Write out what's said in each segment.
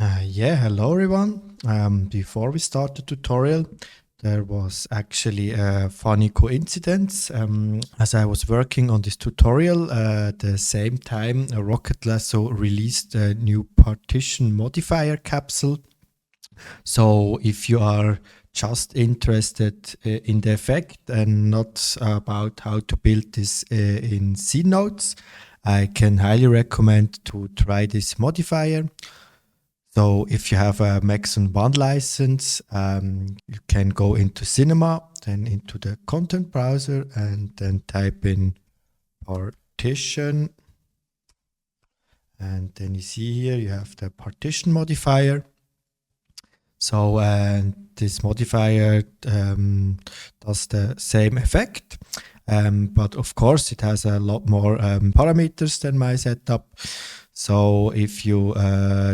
Yeah, hello everyone. Before we start the tutorial, there was actually a funny coincidence. As I was working on this tutorial, at the same time, Rocket Lasso released a new partition modifier capsule. So if you are just interested in the effect and not about how to build this in C nodes, I can highly recommend to try this modifier. So if you have a Maxon 1 license, you can go into Cinema, then into the content browser, and then type in partition. And then you see here, you have the partition modifier. So this modifier does the same effect. But of course, it has a lot more parameters than my setup. So if you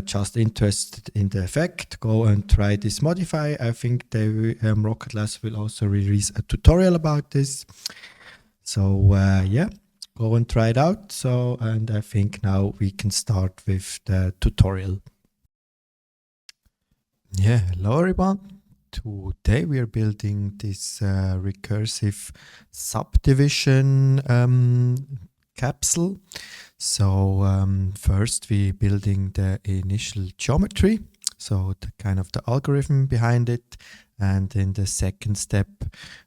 just interested in the effect, go and try this modifier. I think they Rocket Lasso will also release a tutorial about this. So yeah, go and try it out. So, and I think now we can start with the tutorial. Yeah, hello everyone. Today we are building this recursive subdivision capsule. So first we building the initial geometry, so the kind of the algorithm behind it, and in the second step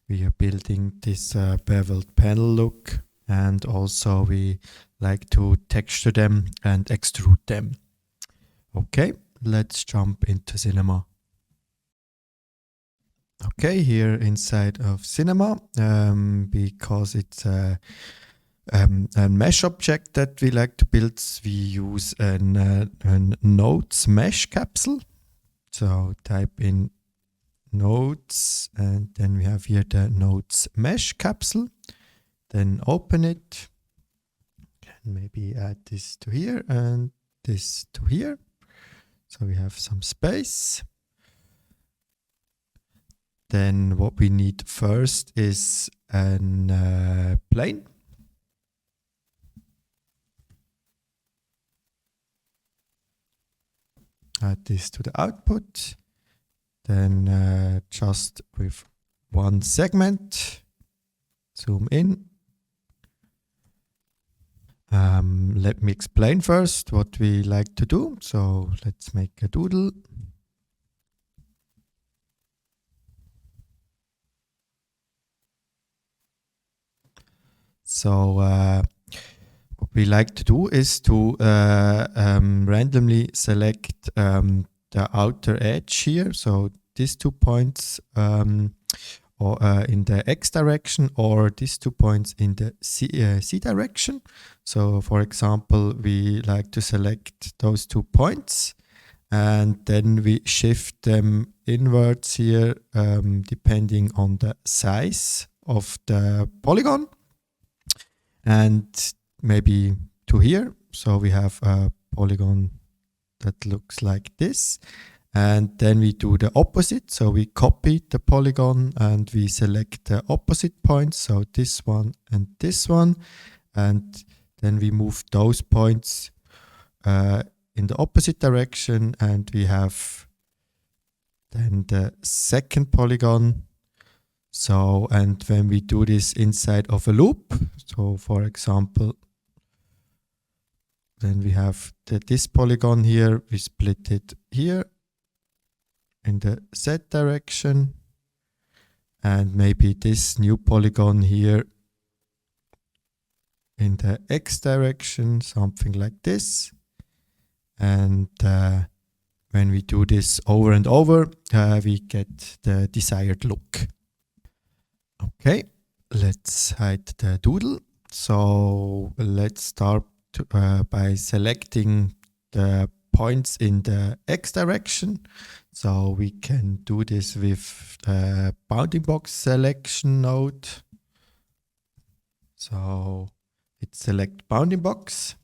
we are building this beveled panel look, and also we like to texture them and extrude them. Okay, let's jump into Cinema. Okay, here inside of Cinema, because it's a mesh object that we like to build, we use a nodes mesh capsule. So type in nodes, and then we have here the nodes mesh capsule. Then open it. Can maybe add this to here and this to here. So we have some space. Then what we need first is a plane. Add this to the output. Then just with one segment, zoom in. Let me explain first what we like to do. So let's make a doodle. So what we like to do is to randomly select the outer edge here. So these 2 points or in the X direction, or these 2 points in the C direction. So for example, we like to select those 2 points, and then we shift them inwards here depending on the size of the polygon, and maybe to here. So we have a polygon that looks like this. And then we do the opposite. So we copy the polygon and we select the opposite points. So this one and this one. And then we move those points in the opposite direction. And we have then the second polygon. So, and when we do this inside of a loop, so for example, then we have this polygon here, we split it here in the Z direction, and maybe this new polygon here in the X direction, something like this. And when we do this over and over, we get the desired look. Okay, let's hide the doodle. So let's start by selecting the points in the X direction. So we can do this with the bounding box selection node. So it's select bounding box.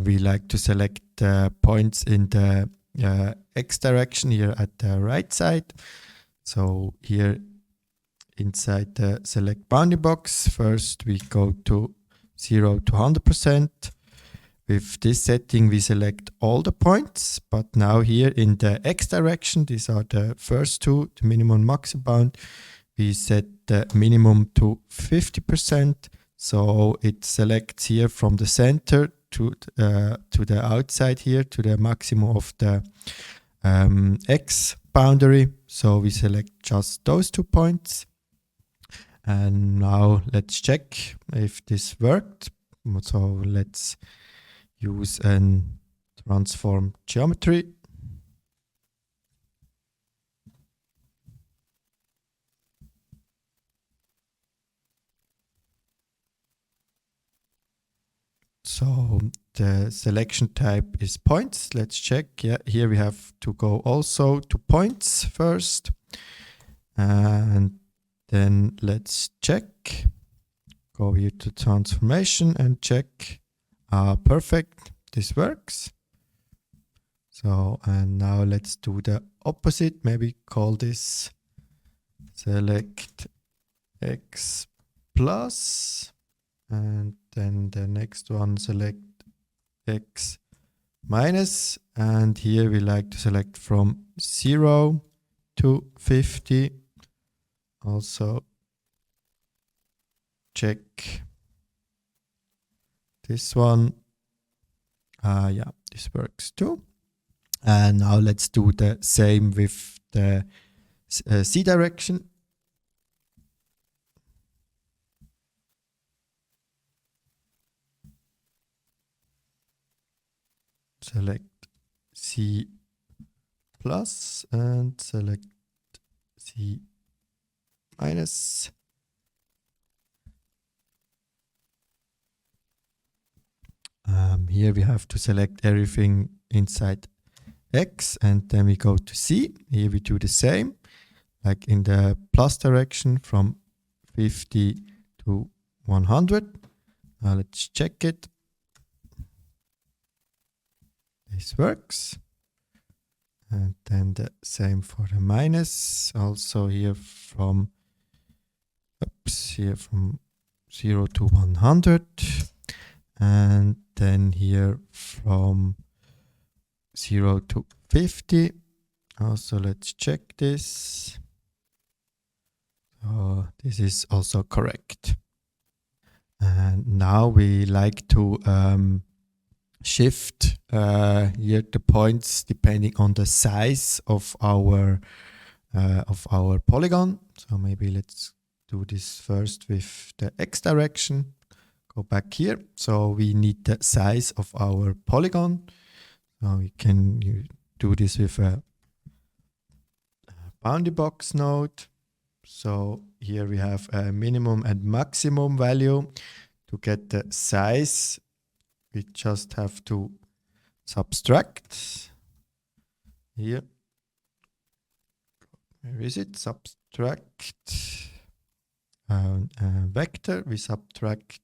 We like to select the points in the X direction here at the right side. So here inside the select bounding box, first we go to 0 to 100%. with this setting, we select all the points, but now here in the X direction, these are the first two, the minimum maximum bound, we set the minimum to 50%. So it selects here from the center to the outside here, to the maximum of the X boundary. So we select just those 2 points. And now let's check if this worked. So let's use an transform geometry. So the selection type is points. Let's check. Yeah, here we have to go also to points first. And then let's check. Go here to transformation and check. Perfect. This works. So, and now let's do the opposite. Maybe call this select X plus. And then the next one, select X minus. And here we like to select from 0 to 50. Also check this one. Yeah, this works too. And now let's do the same with the Z direction. Select C plus and select C minus. Here we have to select everything inside X, and then we go to C. Here we do the same, like in the plus direction from 50 to 100. Now let's check it. This works. And then the same for the minus. Also here from, here from 0 to 100. And then here from 0 to 50. Also, let's check this. This is also correct. And now we like to shift here the points depending on the size of our polygon. So maybe let's do this first with the X direction. Go back here. So we need the size of our polygon. So we can do this with a boundary box node. So here we have a minimum and maximum value. To get the size, we just have to subtract here. Where is it? Subtract vector. We subtract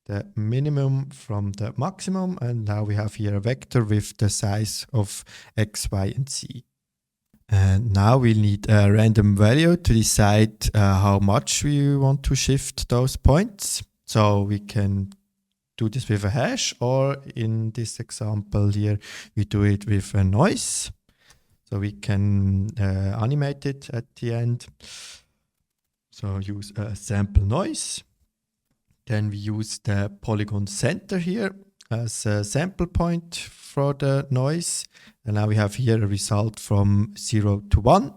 the minimum from the maximum, and now we have here a vector with the size of X, Y, and Z. And now we need a random value to decide how much we want to shift those points. So we can do this with a hash, or in this example here, we do it with a noise. So we can animate it at the end. So use a sample noise. Then we use the polygon center here as a sample point for the noise. And now we have here a result from 0 to 1.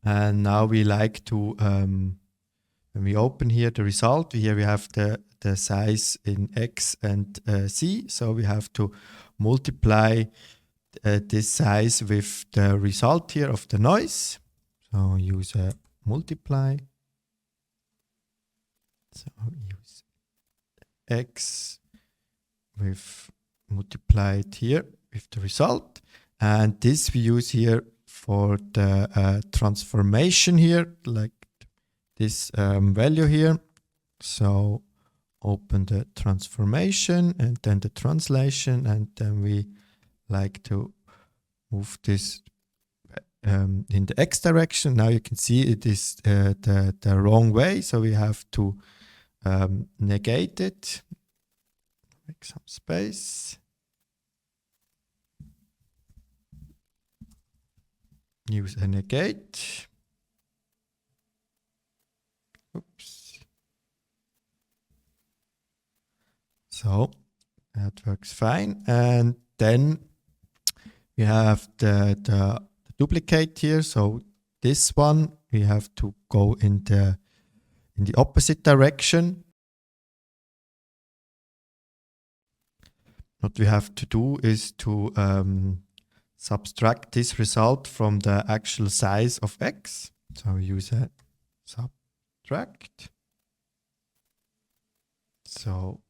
And now we like to, when we open here the result, here we have the size in X and Z. So we have to multiply this size with the result here of the noise. So use a multiply. So use X with multiplied here with the result. And this we use here for the transformation here, like this value here. So open the transformation and then the translation, and then we like to move this in the X direction. Now you can see it is the wrong way, so we have to negate it. make some space. Use a negate. Oops. So that works fine. And then we have the duplicate here. So this one, we have to go in the opposite direction. What we have to do is to subtract this result from the actual size of x. So we use a subtract. So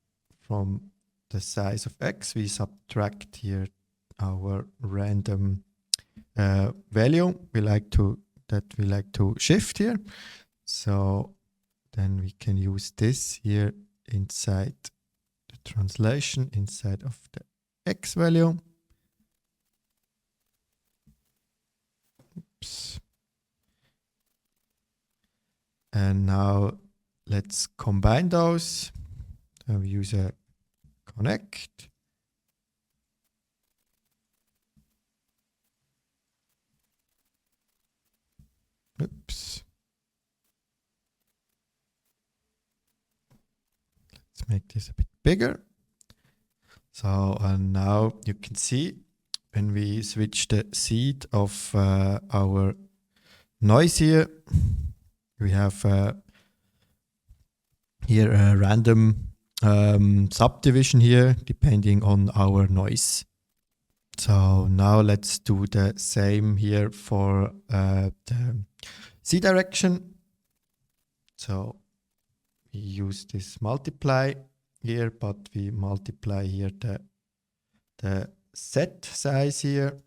from the size of x, we subtract here our random value we like to shift here. So then we can use this here inside the translation, inside of the x value. Oops. And now let's combine those. So we use a connect. Oops. Let's make this a bit bigger. So now you can see when we switch the seed of our noise here, we have here a random subdivision here depending on our noise. So now let's do the same here for the Z direction. So we use this multiply here, but we multiply here the set size here.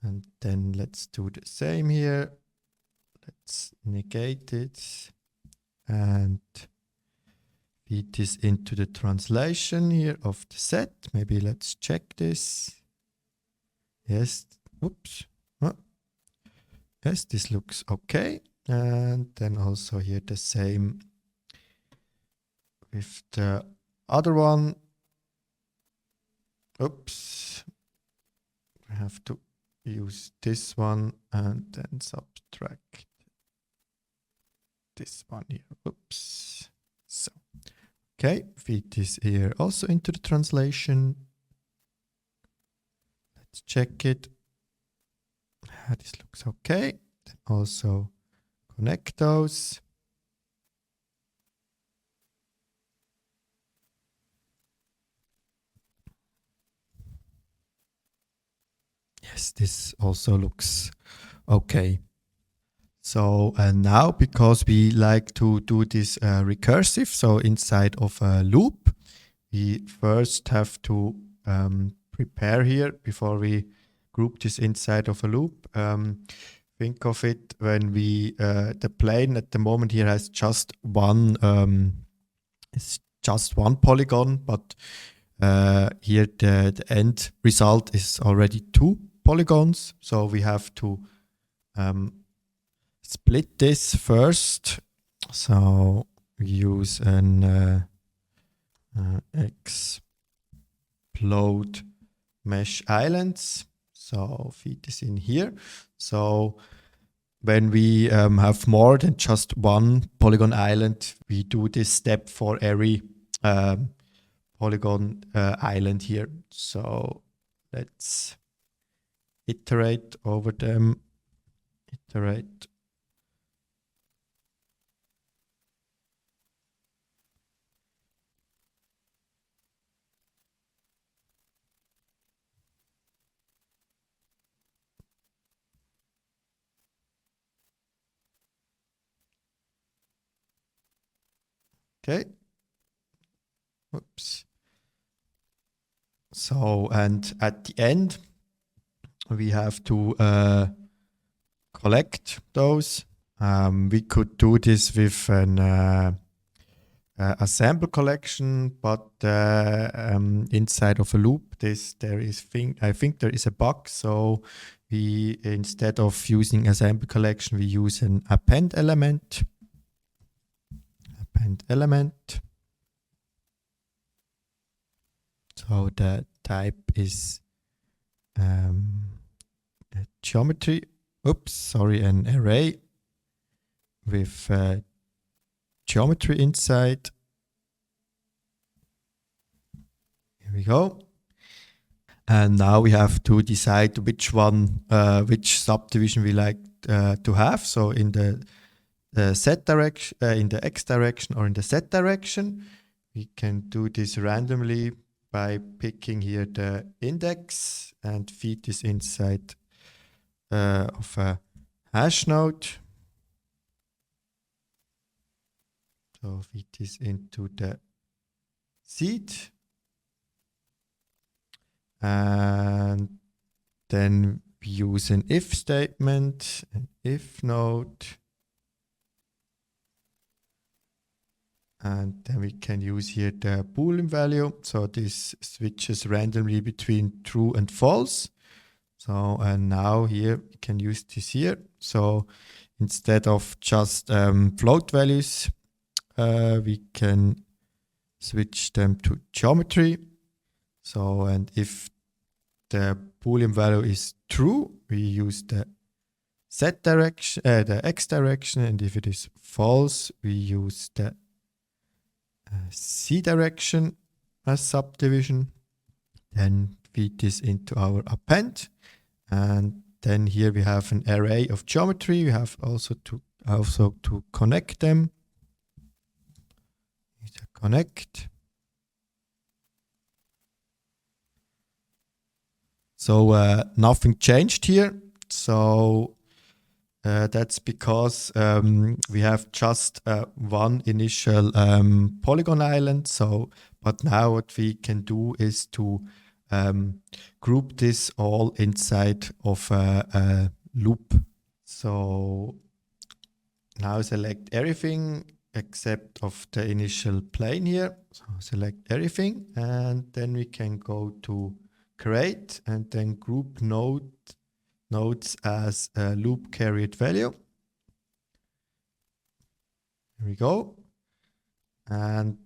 And then let's do the same here. Let's negate it and feed this into the translation here of the set. Maybe let's check this. Yes, oops. Oh. Yes, this looks okay. And then also here the same with the other one. Oops. I have to use this one and then subtract this one here. Oops. So, okay, feed this here also into the translation. Let's check it. This looks okay. Then also connect those. Yes, this also looks okay. So now, because we like to do this recursive, so inside of a loop, we first have to prepare here before we group this inside of a loop. Think of it when we the plane at the moment here has just one polygon, but here the end result is already 2 polygons. So we have to split this first. So we use an explode mesh islands. So feed this in here. So when we have more than just one polygon island, we do this step for every polygon island here. So let's iterate over them. Iterate. Okay. Oops. So, and at the end, we have to collect those. We could do this with an a sample collection, but inside of a loop, I think there is a bug. So we, instead of using a sample collection, we use an append element. Append element. So the type is a geometry, an array with geometry inside. Here we go. And now we have to decide which subdivision we like to have. So in the Z direction, in the X direction or in the Z direction, we can do this randomly by picking here the index and feed this inside of a hash node. So feed this into the seed. And then we use an if statement, an if node. And then we can use here the Boolean value. So this switches randomly between true and false. So, and now here we can use this here. So instead of just float values, we can switch them to geometry. So, and if the Boolean value is true, we use the Z direction, the X direction, and if it is false, we use the C direction as subdivision. Then feed this into our append, and then here we have an array of geometry. We have also to connect them. Connect. So nothing changed here. So that's because we have just one initial polygon island. So, but now what we can do is to group this all inside of a loop. So now select everything except of the initial plane here. So select everything, and then we can go to create and then group nodes as a loop carried value. Here we go. And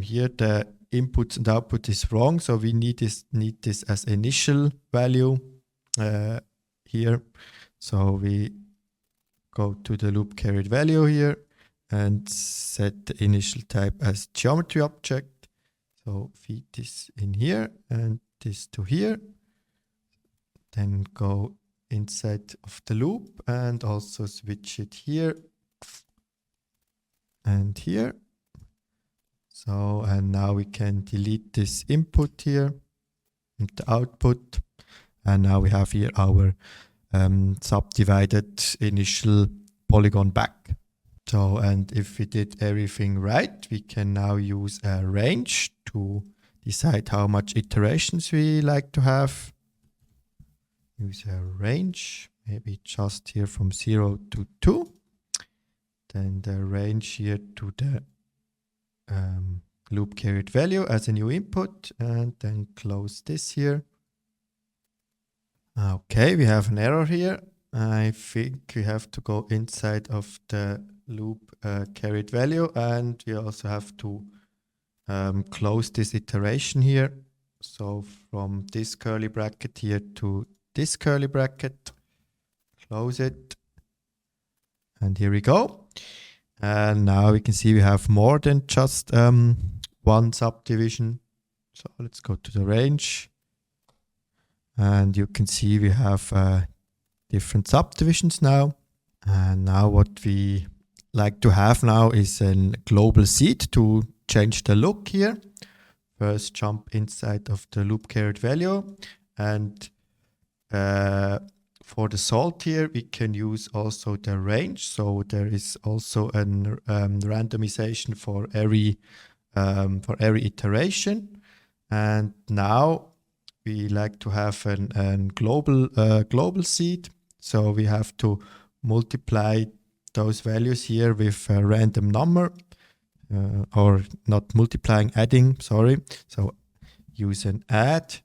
here the input and output is wrong, so we need this as initial value here. So we go to the loop carried value here and set the initial type as geometry object. So feed this in here and this to here. Then go inside of the loop and also switch it here and here. So, and now we can delete this input here and the output. And now we have here our subdivided initial polygon back. So, and if we did everything right, we can now use a range to decide how much iterations we like to have. Use a range, maybe just here from 0 to 2. Then the range here to the loop carried value as a new input, and then close this here. Okay, we have an error here. I think we have to go inside of the loop carried value, and we also have to close this iteration here. So from this curly bracket here to this curly bracket, close it, and here we go. And now we can see we have more than just one subdivision. So let's go to the range, and you can see we have different subdivisions now. And now what we like to have now is a global seed to change the look here. First jump inside of the loop carried value, and for the salt here, we can use also the range. So there is also a randomization for every iteration. And now we like to have a global seed. So we have to multiply those values here with a random number, or not multiplying, adding, sorry. So use an add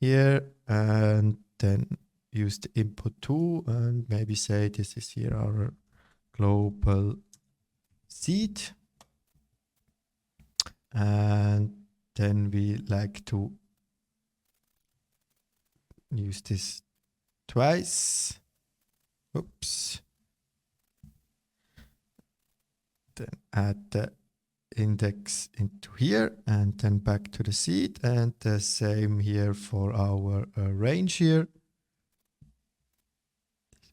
here, and then use the input 2, and maybe say this is here our global seed. And then we like to use this twice. Oops. Then add the index into here and then back to the seed, and the same here for our range here.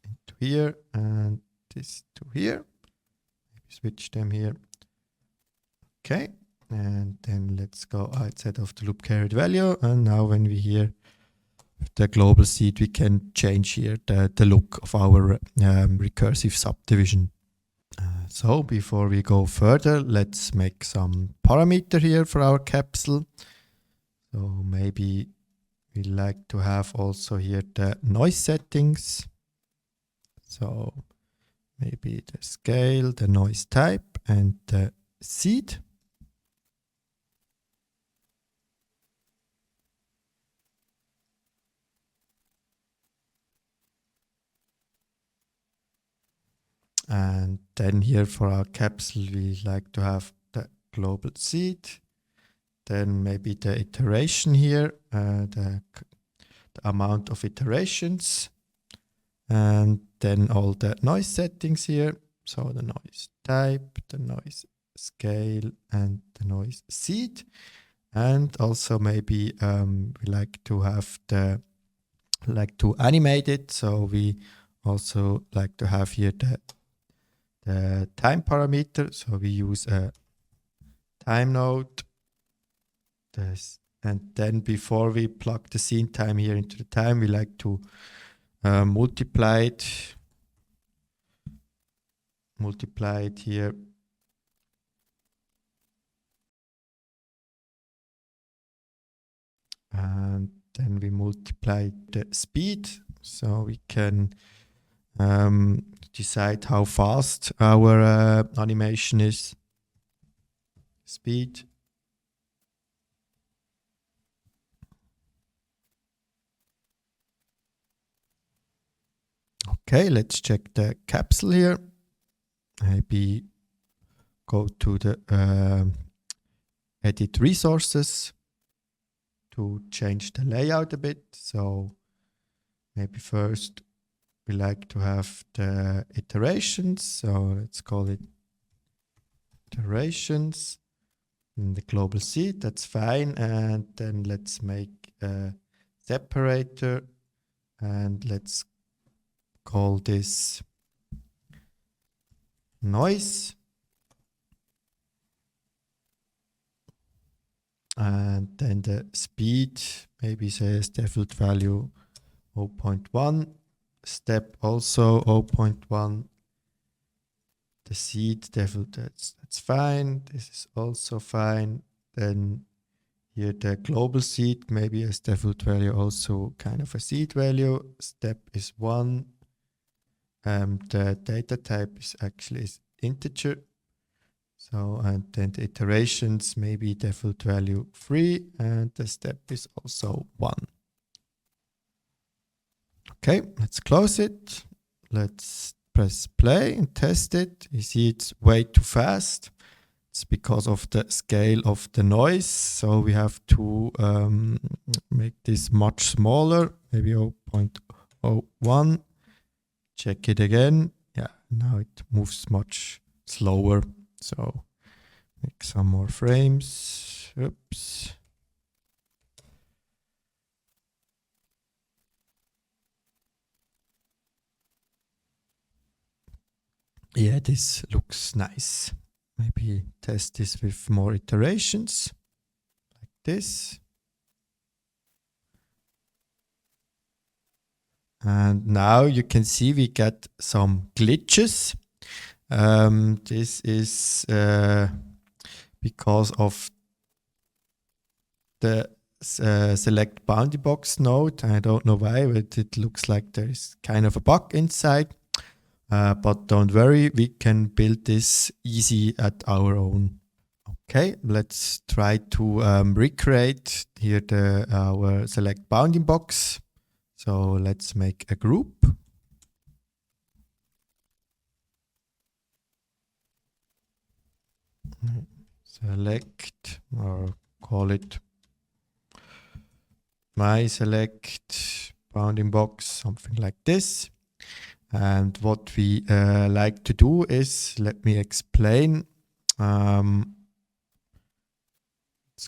Into here and this to here. Maybe switch them here. Okay, and then let's go outside of the loop carried value, and now when we here the global seed, we can change here the look of our recursive subdivision. So before we go further, let's make some parameter here for our capsule. So maybe we like to have also here the noise settings. So maybe the scale, the noise type, and the seed. And then here for our capsule, we like to have the global seed. Then maybe the iteration here, the amount of iterations. And then all the noise settings here. So the noise type, the noise scale, and the noise seed. And also maybe we like to have to animate it. So we also like to have here the time parameter. So we use a time node. And then before we plug the scene time here into the time, we like to multiply it here. And then we multiply the speed, so we can decide how fast our animation is. Speed. Okay, let's check the capsule here. Maybe go to the edit resources to change the layout a bit. So maybe first we like to have the iterations. So let's call it iterations. And the global seed, that's fine. And then let's make a separator, and let's call this noise. And then the speed maybe says default value 0.1, step also 0.1, the seed default, that's fine, this is also fine. Then here the global seed maybe as default value, also kind of a seed value, step is 1. The data type is actually integer. So, and then the iterations maybe default value 3, and the step is also 1. Okay, let's close it. Let's press play and test it. You see it's way too fast. It's because of the scale of the noise. So we have to make this much smaller, maybe 0.01. Check it again. Yeah, now it moves much slower. So make some more frames. Oops. Yeah, this looks nice. Maybe test this with more iterations, like this. And now you can see we get some glitches. This is because of the select bounding box node. I don't know why, but it looks like there is kind of a bug inside. But don't worry, we can build this easy at our own. Okay, let's try to recreate here our select bounding box. So let's make a group. Select, or call it my select bounding box, something like this. And what we like to do is, let me explain. Let's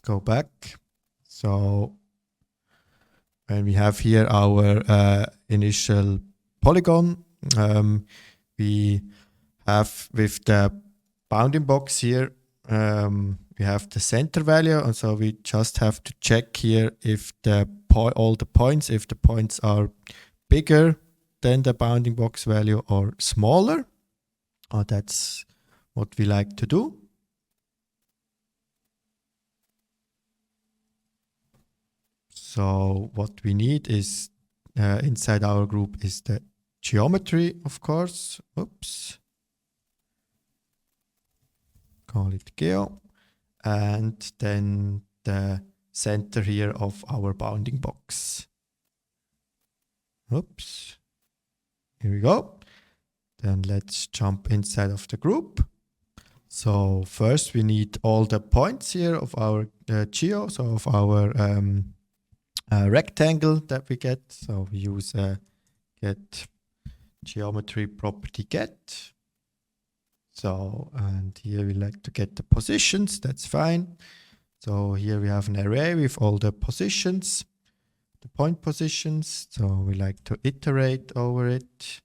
go back. So when we have here our initial polygon, we have with the bounding box here, we have the center value, and so we just have to check here if all the points, if the points are bigger than the bounding box value or smaller. That's what we like to do. So what we need is inside our group is the geometry, of course. Oops. Call it geo. And then the center here of our bounding box. Oops. Here we go. Then let's jump inside of the group. So first we need all the points here of our geo, so of our rectangle that we get. So we use get geometry property get. So, and here we like to get the positions, that's fine. So here we have an array with all the positions, the point positions. So we like to iterate over it.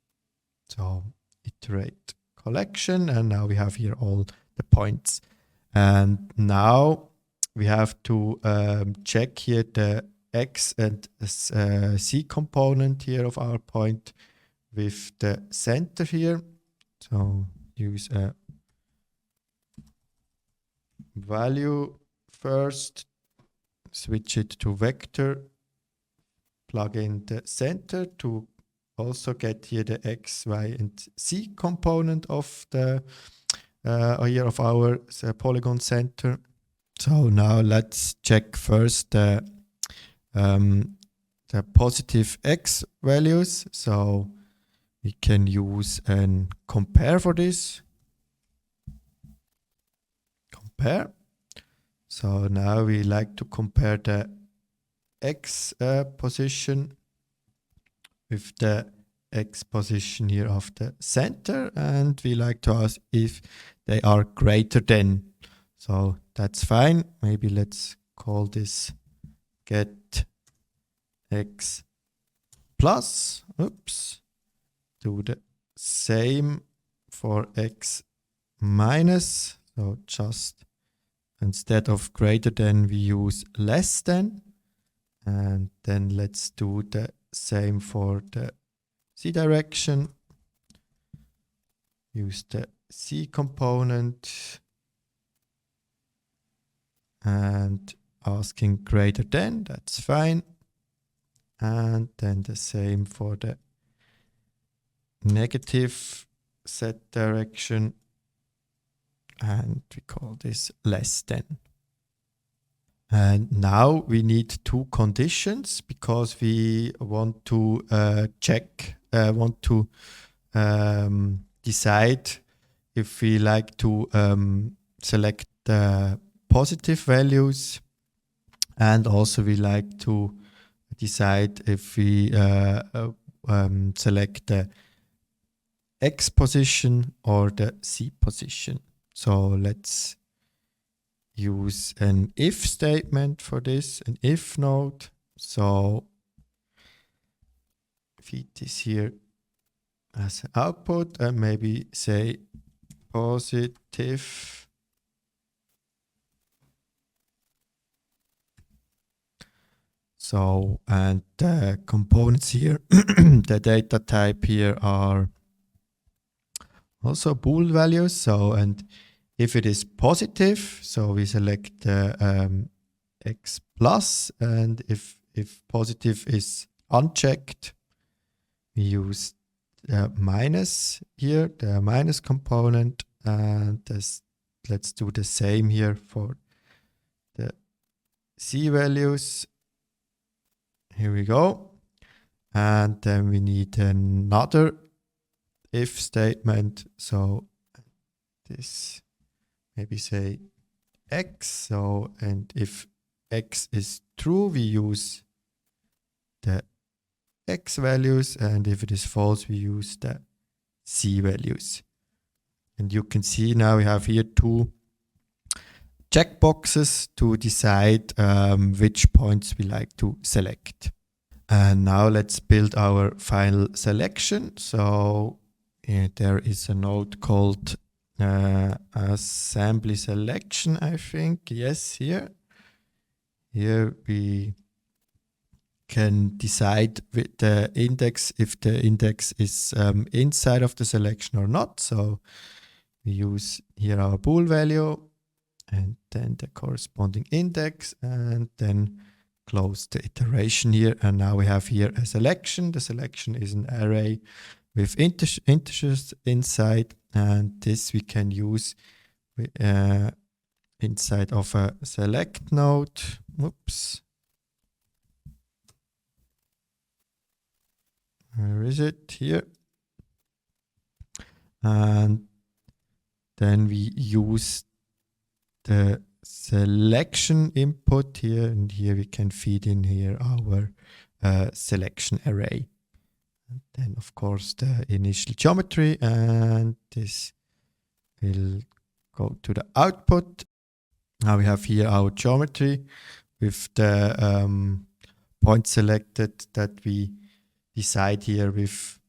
So iterate collection, and now we have here all the points. And now we have to check here the X and C component here of our point with the center here. So use a value first, switch it to vector, plug in the center to also get here the X, Y, and Z component of the here of our polygon center. So now let's check first the positive X values. So we can use an compare for this. Compare. So now we like to compare the X position with the X position here of the center, and we like to ask if they are greater than. So that's fine. Maybe let's call this get X plus. Oops. Do the same for X minus. So just instead of greater than, we use less than. And then let's do the same for the Z direction. Use the Z component and asking greater than, that's fine. And then the same for the negative Z direction, and we call this less than. And now we need two conditions because we want to decide if we like to select the positive values, and also we like to decide if we select the X position or the Z position. So let's use an if statement for this, an if node. So feed this here as an output and maybe say positive. So, and the components here, the data type here are also bool values. So, and if it is positive, so we select the X plus, and if positive is unchecked, we use minus here, the minus component, and let's do the same here for the Z values. Here we go. And then we need another if statement. So this maybe say X. So, and if X is true, we use the X values, and if it is false, we use the Z values. And you can see now we have here two checkboxes to decide which points we like to select. And now let's build our final selection. So there is a node called assembly selection, I think. Yes, here. Here we can decide with the index if the index is inside of the selection or not. So we use here our bool value and then the corresponding index, and then close the iteration here. And now we have here a selection. The selection is an array with integers inside, and this we can use inside of a select node. Whoops. Where is it? Here. And then we use the selection input here, and here we can feed in here our selection array. And then of course the initial geometry, and this will go to the output. Now we have here our geometry with the point selected that we decide here with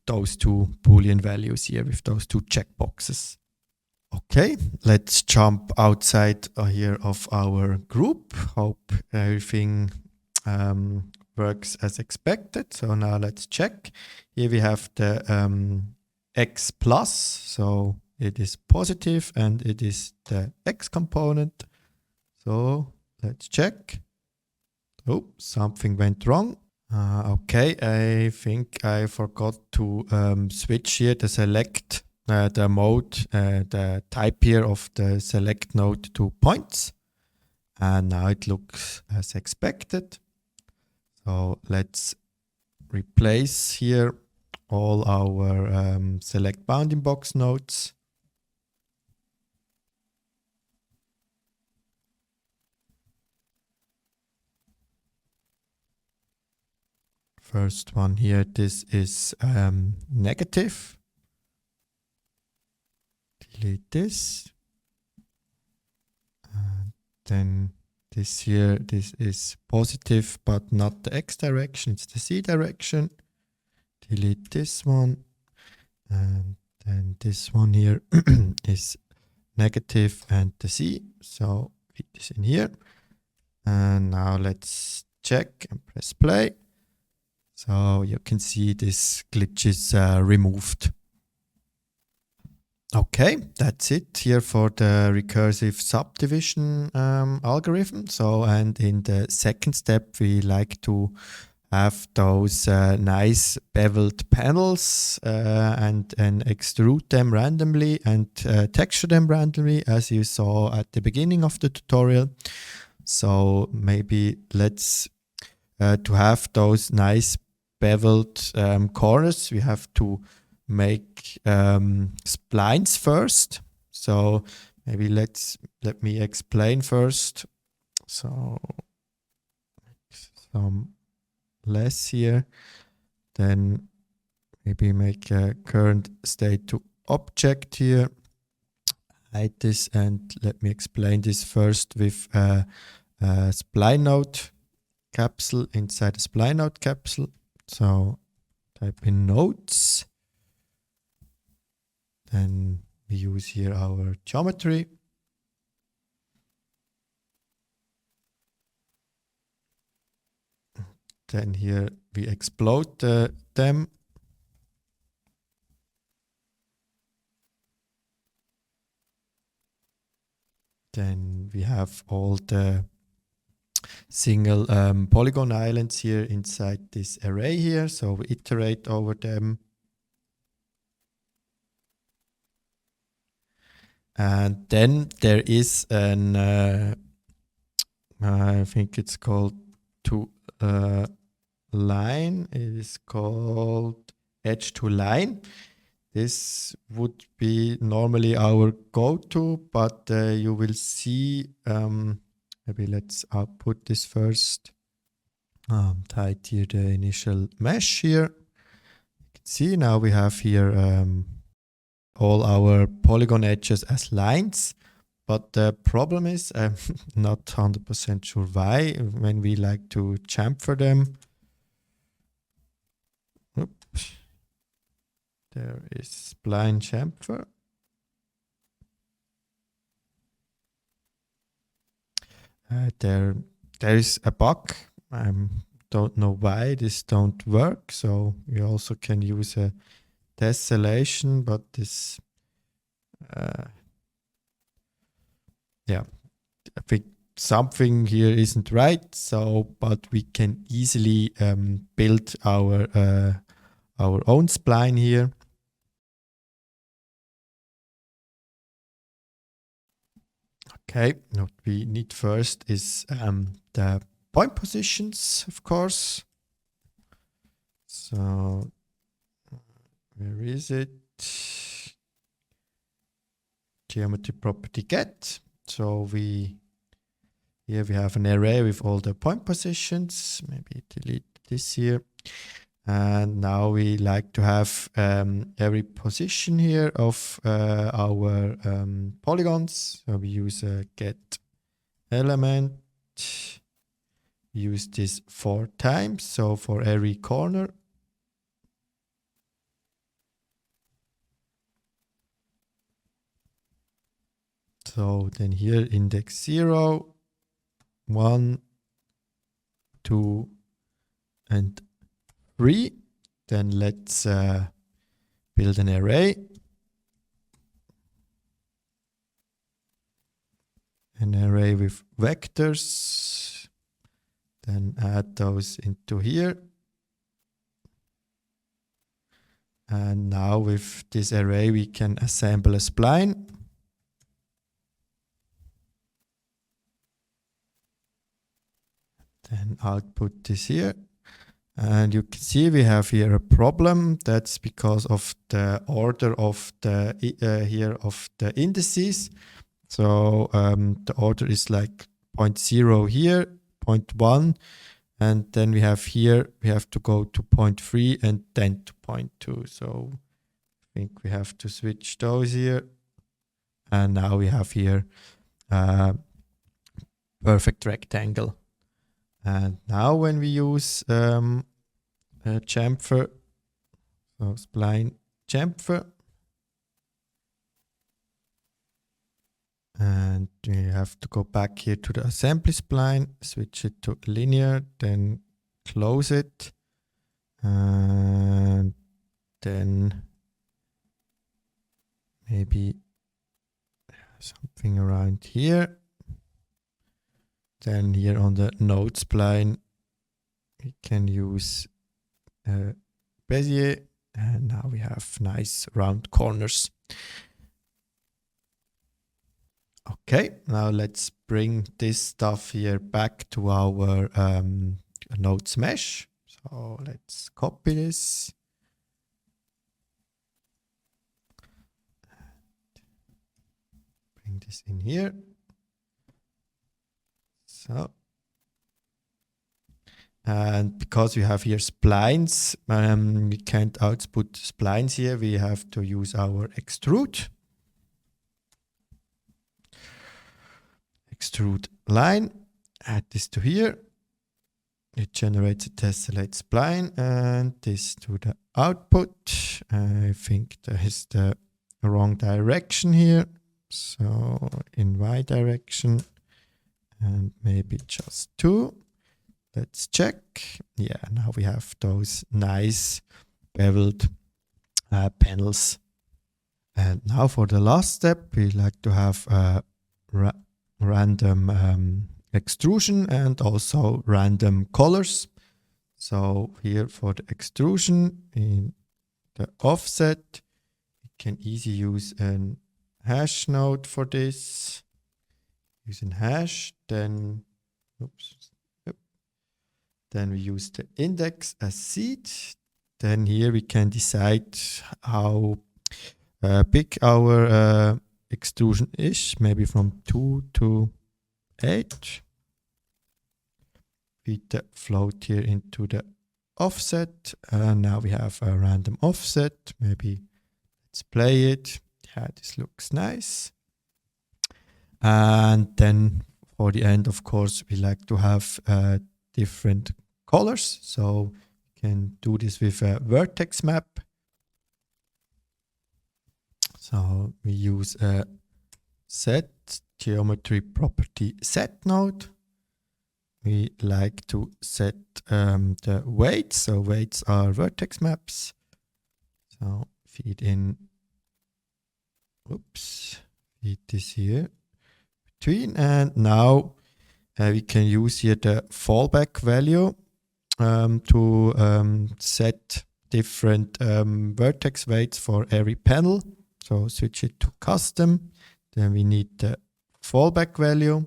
those two Boolean values here, with those two checkboxes. Okay, let's jump outside here of our group. Hope everything works as expected. So now let's check. Here we have the X plus, so it is positive and it is the X component. So let's check. Oh, something went wrong. Okay, I think I forgot to switch here the select, the mode, the type here of the select node to points. And now it looks as expected. So let's replace here all our select bounding box nodes. First one here, this is negative. Delete this. And then this here, this is positive, but not the X direction, it's the Z direction. Delete this one. And then this one here is negative and the Z. So feed this in here. And now let's check and press play. So you can see this glitch is removed. Okay, that's it here for the recursive subdivision algorithm. So, and in the second step, we like to have those nice beveled panels and extrude them randomly and texture them randomly, as you saw at the beginning of the tutorial. So maybe let's to have those nice beveled corners, we have to make splines first. So maybe let me explain first. So some less here, then maybe make a current state to object here, hide this, and let me explain this first with a spline node capsule inside a spline node capsule. So type in nodes, then we use here our geometry. Then here we explode them. Then we have all the single polygon islands here inside this array here. So we iterate over them. And then there is an, I think it's called line. It is called edge to line. This would be normally our go-to, but you will see, maybe let's output this first. Tied here the initial mesh here. You can see now we have here all our polygon edges as lines. But the problem is, I'm not 100% sure why, when we like to chamfer them. Oops. There is spline chamfer. There is a bug. I don't know why this don't work. So you also can use a tessellation, but this, yeah, I think something here isn't right. So, but we can easily build our own spline here. Okay, what we need first is the point positions, of course. So, where is it? Geometry property get. So here we have an array with all the point positions. Maybe delete this here. And now we like to have every position here of our polygons. So we use a get element. Use this 4 times. So for every corner. So then here index 0, 1, 2, and 3. Then let's build an array. An array with vectors. Then add those into here. And now with this array we can assemble a spline. Then output this here. And you can see we have here a problem. That's because of the order of the here of the indices. So the order is like 0.0 here, 0.1, and then we have here we have to go to 0.3 and then to 0.2. So I think we have to switch those here, and now we have here perfect rectangle. And now when we use chamfer, so spline chamfer, and we have to go back here to the assembly spline, switch it to linear, then close it, and then maybe something around here. Then here on the node spline, we can use Bezier, and now we have nice round corners. Okay, now let's bring this stuff here back to our nodes mesh. So let's copy this. Bring this in here. So, and because we have here splines, we can't output splines here. We have to use our extrude. Extrude line, add this to here. It generates a tessellate spline and this to the output. I think that is the wrong direction here. So in Y direction. And maybe just 2. Let's check. Yeah, now we have those nice beveled panels. And now for the last step, we like to have a random extrusion and also random colors. So here for the extrusion in the offset, we can easily use an hash node for this. Using hash, then, then we use the index as seed. Then here we can decide how big our extrusion is, maybe from 2 to 8. feed the float here into the offset. And now we have a random offset. Maybe let's play it. Yeah, this looks nice. And then for the end, of course, we like to have different colors. So you can do this with a vertex map. So we use a set geometry property set node. We like to set the weights. So weights are vertex maps. So feed in, feed this here between. And now we can use here the fallback value to set different vertex weights for every panel. So switch it to custom. Then we need the fallback value.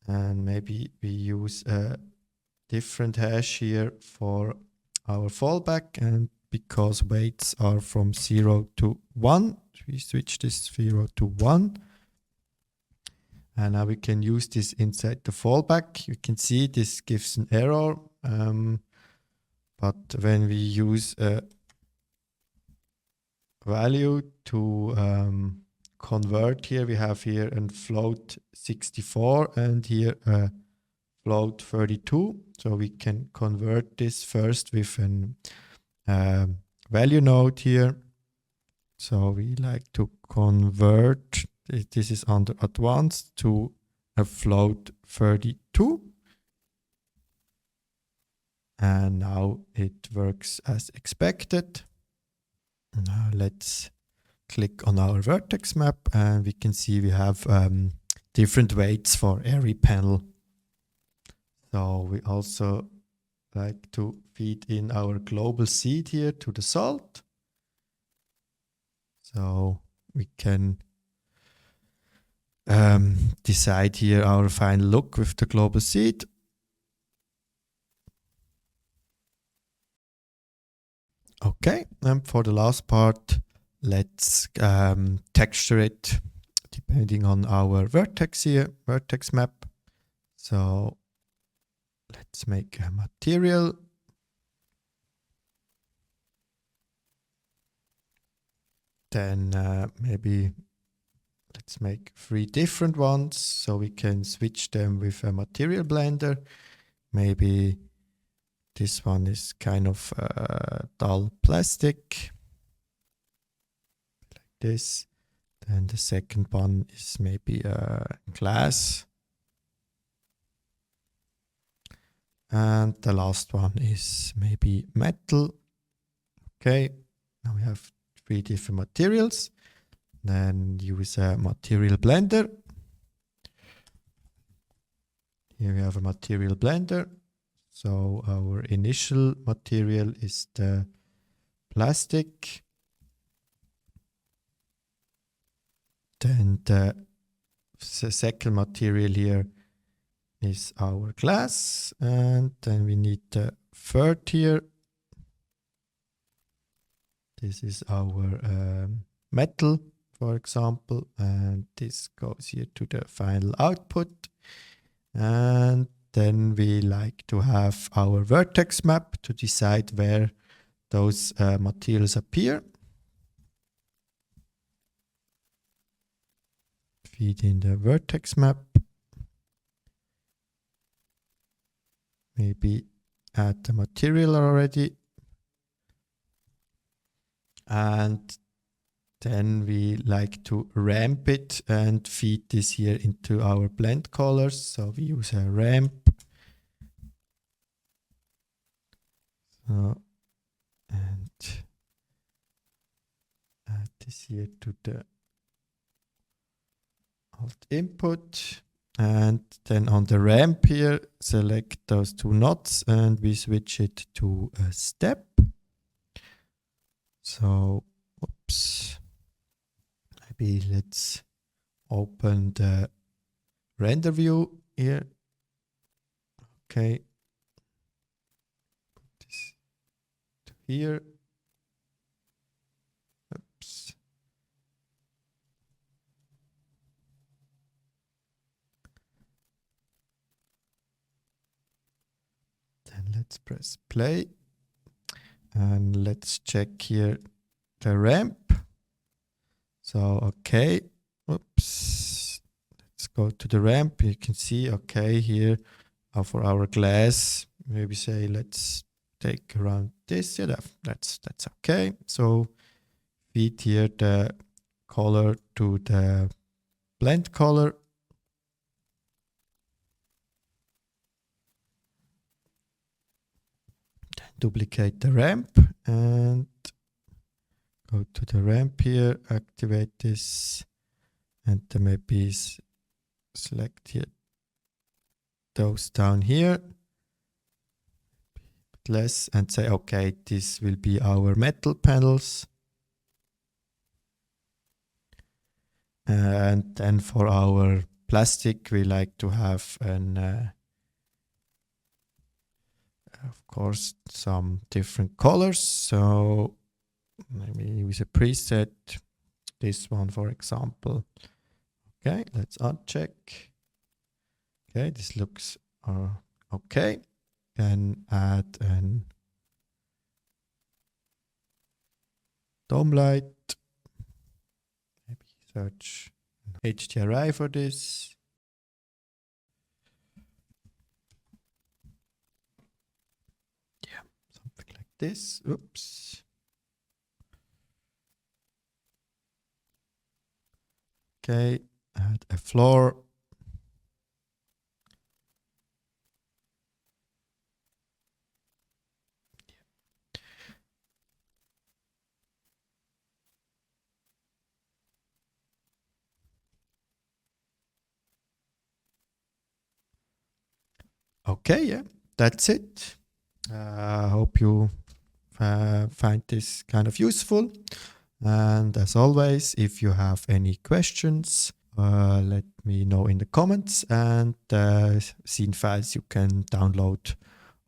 And maybe we use a different hash here for our fallback. And because weights are from 0 to 1, we switch this 0 to 1. And now we can use this inside the fallback. You can see this gives an error. But when we use a value to convert here, we have here a float 64 and here a float 32. So we can convert this first with an value node here. So we like to convert, this is under advanced, to a float 32. And now it works as expected. Now let's click on our vertex map and we can see we have different weights for every panel. So we also like to feed in our global seed here to the salt. So we can decide here our final look with the global seed. Okay, and for the last part, let's texture it depending on our vertex here, vertex map. So let's make a material. Then maybe let's make 3 different ones so we can switch them with a material blender. Maybe this one is kind of dull plastic, like this. Then the second one is maybe glass. And the last one is maybe metal. Okay, now we have 3 different materials. Then use a material blender. Here we have a material blender. So our initial material is the plastic. Then the second material here is our glass. And then we need the third here. This is our metal, for example. And this goes here to the final output. And then we like to have our vertex map to decide where those materials appear. Feed in the vertex map. Maybe add the material already. And then we like to ramp it and feed this here into our blend colors. So we use a ramp. So, and add this here to the alt input. And then on the ramp here, select those 2 knots and we switch it to a step. So, oops. Maybe let's open the render view here. Okay. Put this to here. Oops. let's press play. And let's check here the ramp. So, okay. Oops. Let's go to the ramp. You can see, okay, here for our glass, maybe say, let's take around this. Yeah, that's okay. So feed here the color to the blend color. Then duplicate the ramp and go to the ramp here, activate this, and then maybe select here those down here, less, and say, okay, this will be our metal panels. And then for our plastic, we like to have of course, some different colors. So maybe use a preset, this one, for example. Okay, let's uncheck. Okay, this looks okay. Then add an dome light. Maybe search HDRI for this. Yeah, something like this. Oops. Okay, add a floor. Okay, yeah, that's it. I hope you find this kind of useful. And as always, if you have any questions, let me know in the comments, and scene files you can download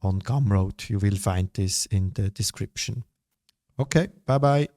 on Gumroad. You will find this in the description. Okay, bye-bye.